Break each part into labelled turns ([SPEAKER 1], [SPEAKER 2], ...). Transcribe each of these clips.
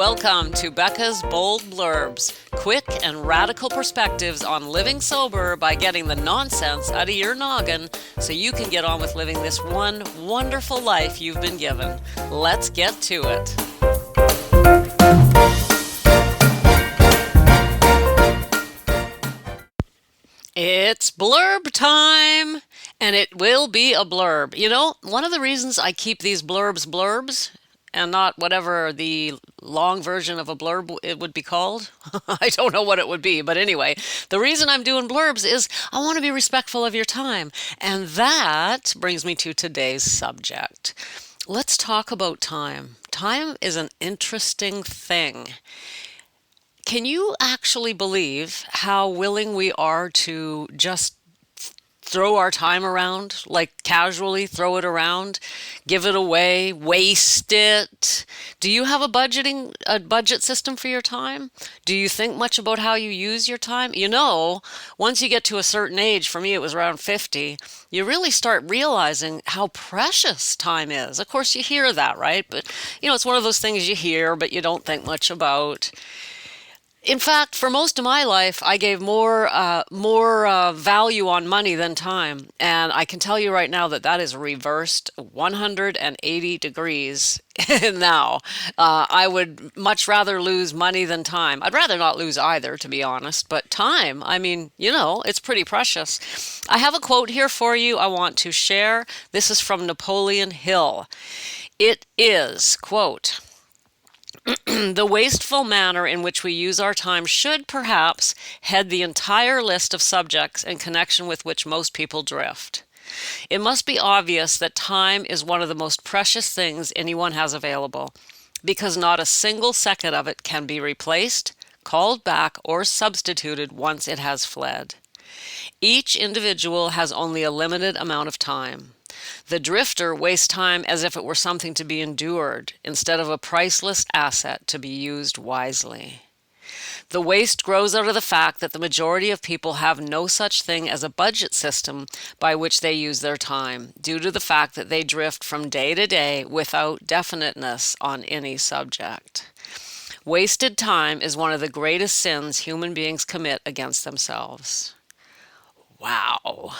[SPEAKER 1] Welcome to Becca's Bold Blurbs, quick and radical perspectives on living sober by getting the nonsense out of your noggin so you can get on with living this one wonderful life you've been given. Let's get to it. It's blurb time, and it will be a blurb. You know, one of the reasons I keep these blurbs and not whatever the long version of a blurb it would be called. I don't know what it would be, but anyway, the reason I'm doing blurbs is I want to be respectful of your time. And that brings me to today's subject. Let's talk about time. Time is an interesting thing. Can you actually believe how willing we are to just throw our time around, like casually throw it around, give it away, waste it? Do you have a budget system for your time? Do you think much about how you use your time? You know, once you get to a certain age, for me it was around 50, you really start realizing how precious time is. Of course, you hear that, right? But, you know, it's one of those things you hear, but you don't think much about. In fact, for most of my life, I gave more value on money than time, and I can tell you right now that that is reversed 180 degrees now. I would much rather lose money than time. I'd rather not lose either, to be honest. But time, I mean, you know, it's pretty precious. I have a quote here for you I want to share. This is from Napoleon Hill. It is, quote, "The wasteful manner in which we use our time should perhaps head the entire list of subjects in connection with which most people drift. It must be obvious that time is one of the most precious things anyone has available, because not a single second of it can be replaced, called back, or substituted once it has fled. Each individual has only a limited amount of time. The drifter wastes time as if it were something to be endured, instead of a priceless asset to be used wisely. The waste grows out of the fact that the majority of people have no such thing as a budget system by which they use their time, due to the fact that they drift from day to day without definiteness on any subject. Wasted time is one of the greatest sins human beings commit against themselves." Wow.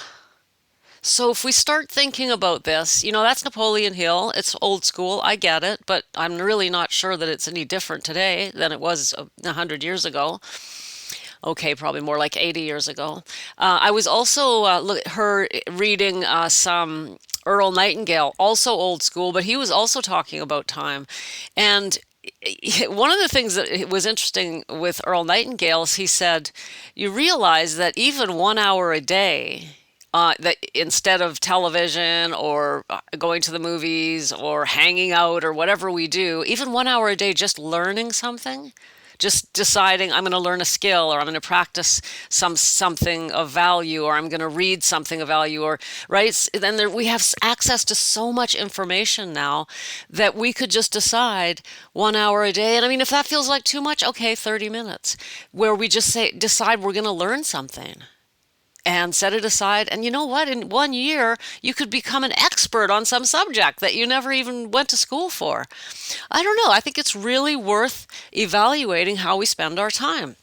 [SPEAKER 1] So if we start thinking about this, you know, that's Napoleon Hill. It's old school. I get it, but I'm really not sure that it's any different today than it was 100 years ago. Okay, probably more like 80 years ago. I was also reading some Earl Nightingale, also old school, but he was also talking about time. And one of the things that was interesting with Earl Nightingale is he said, you realize that even 1 hour a day, that instead of television or going to the movies or hanging out or whatever we do, even 1 hour a day just learning something, just deciding I'm going to learn a skill, or I'm going to practice something of value, or I'm going to read something of value, or right. Then we have access to so much information now that we could just decide 1 hour a day. And I mean, if that feels like too much, okay, 30 minutes, where we just decide we're going to learn something and set it aside. And you know what? In 1 year, you could become an expert on some subject that you never even went to school for. I don't know. I think it's really worth evaluating how we spend our time.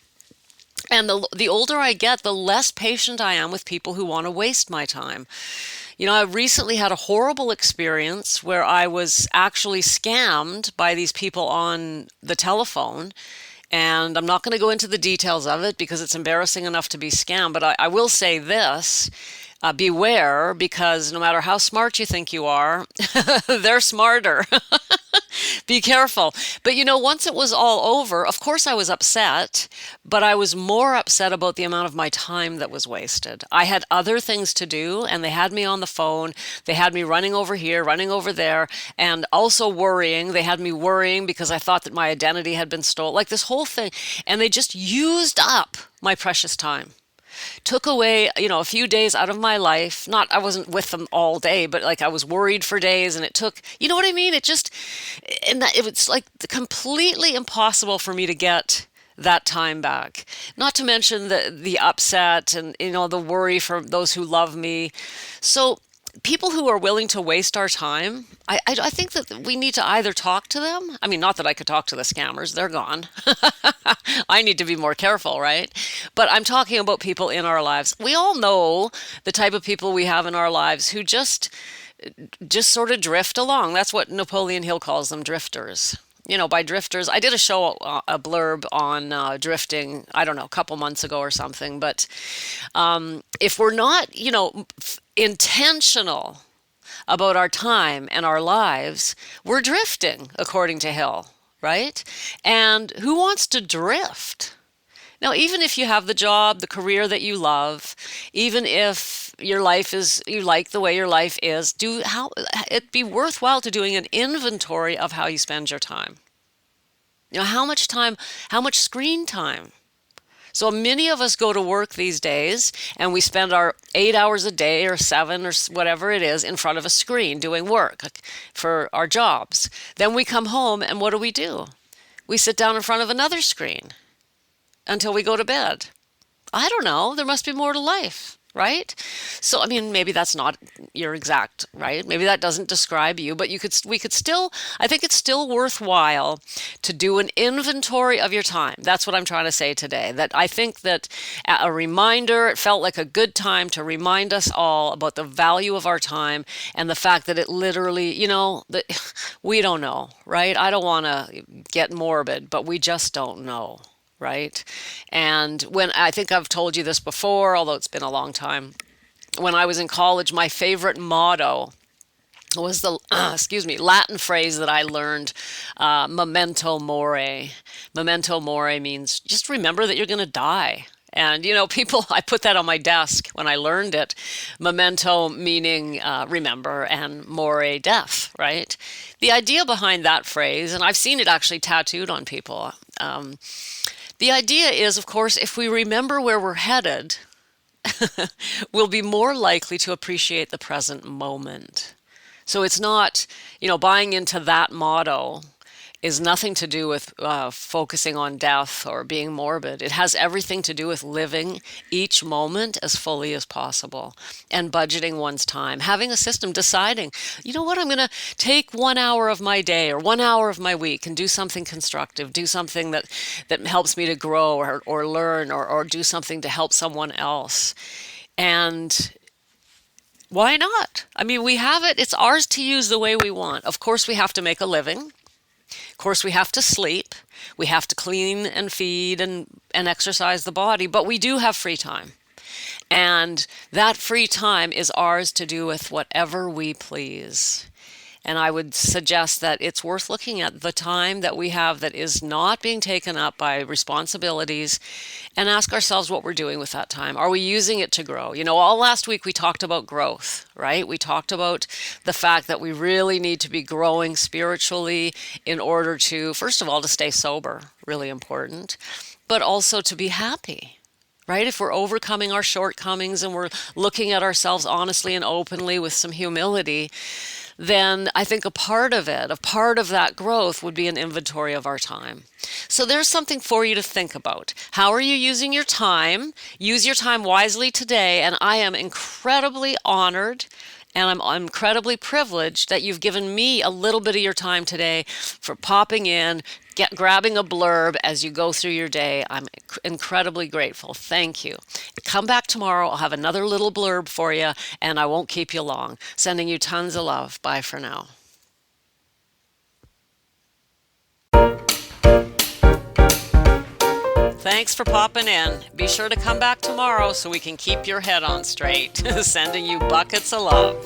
[SPEAKER 1] And the older I get, the less patient I am with people who want to waste my time. You know, I recently had a horrible experience where I was actually scammed by these people on the telephone. And I'm not going to go into the details of it because it's embarrassing enough to be scammed. But I will say this, beware, because no matter how smart you think you are, they're smarter. Be careful. But you know, once it was all over, of course I was upset, but I was more upset about the amount of my time that was wasted. I had other things to do, and they had me on the phone. They had me running over here, running over there, and also worrying. They had me worrying because I thought that my identity had been stolen, like this whole thing. And they just used up my precious time. Took away, you know, a few days out of my life. Not, I wasn't with them all day, but like I was worried for days, and it took, you know what I mean? It was like completely impossible for me to get that time back. Not to mention the upset and, you know, the worry for those who love me. So people who are willing to waste our time, I think that we need to either talk to them. I mean, not that I could talk to the scammers, they're gone. I need to be more careful, right? But I'm talking about people in our lives. We all know the type of people we have in our lives who just sort of drift along. That's what Napoleon Hill calls them, drifters. By drifters, I did a show, a blurb on drifting, I don't know, a couple months ago or something. But if we're not, intentional about our time and our lives, we're drifting, according to Hill, right? And who wants to drift? Now, even if you have the job, the career that you love, even if your life is, you like the way your life is, it'd be worthwhile to doing an inventory of how you spend your time. How much time, how much screen time. So many of us go to work these days and we spend our 8 hours a day or 7 or whatever it is in front of a screen doing work for our jobs. Then we come home and what do? We sit down in front of another screen until we go to bed. I don't know. There must be more to life, right? So, I mean, maybe that's not your exact, right? Maybe that doesn't describe you, but we could still, I think it's still worthwhile to do an inventory of your time. That's what I'm trying to say today. That I think that a reminder, it felt like a good time to remind us all about the value of our time and the fact that it literally, that we don't know, right? I don't want to get morbid, but we just don't know. Right? And when I think I've told you this before, although it's been a long time, when I was in college, my favorite motto was the Latin phrase that I learned, memento mori. Memento mori means just remember that you're going to die. And, people, I put that on my desk when I learned it. Memento meaning remember, and more death, right? The idea behind that phrase, and I've seen it actually tattooed on people. The idea is, of course, if we remember where we're headed, we'll be more likely to appreciate the present moment. So it's not, buying into that motto is nothing to do with focusing on death or being morbid. It has everything to do with living each moment as fully as possible and budgeting one's time, having a system, deciding, I'm going to take 1 hour of my day or 1 hour of my week and do something constructive, do something that helps me to grow or learn or do something to help someone else. And why not? I mean, we have it. It's ours to use the way we want. Of course, we have to make a living. Of course, we have to sleep, we have to clean and feed and exercise the body, but we do have free time. And that free time is ours to do with whatever we please. And I would suggest that it's worth looking at the time that we have that is not being taken up by responsibilities and ask ourselves what we're doing with that time. Are we using it to grow? All last week we talked about growth, right? We talked about the fact that we really need to be growing spiritually in order to, first of all, to stay sober, really important, but also to be happy. Right? If we're overcoming our shortcomings and we're looking at ourselves honestly and openly with some humility, then I think a part of that growth would be an inventory of our time. So there's something for you to think about. How are you using your time? Use your time wisely today, and I am incredibly honored and I'm incredibly privileged that you've given me a little bit of your time today for popping in, grabbing a blurb as you go through your day. I'm incredibly grateful. Thank you. Come back tomorrow. I'll have another little blurb for you, and I won't keep you long. Sending you tons of love. Bye for now. Thanks for popping in. Be sure to come back tomorrow so we can keep your head on straight. Sending you buckets of love.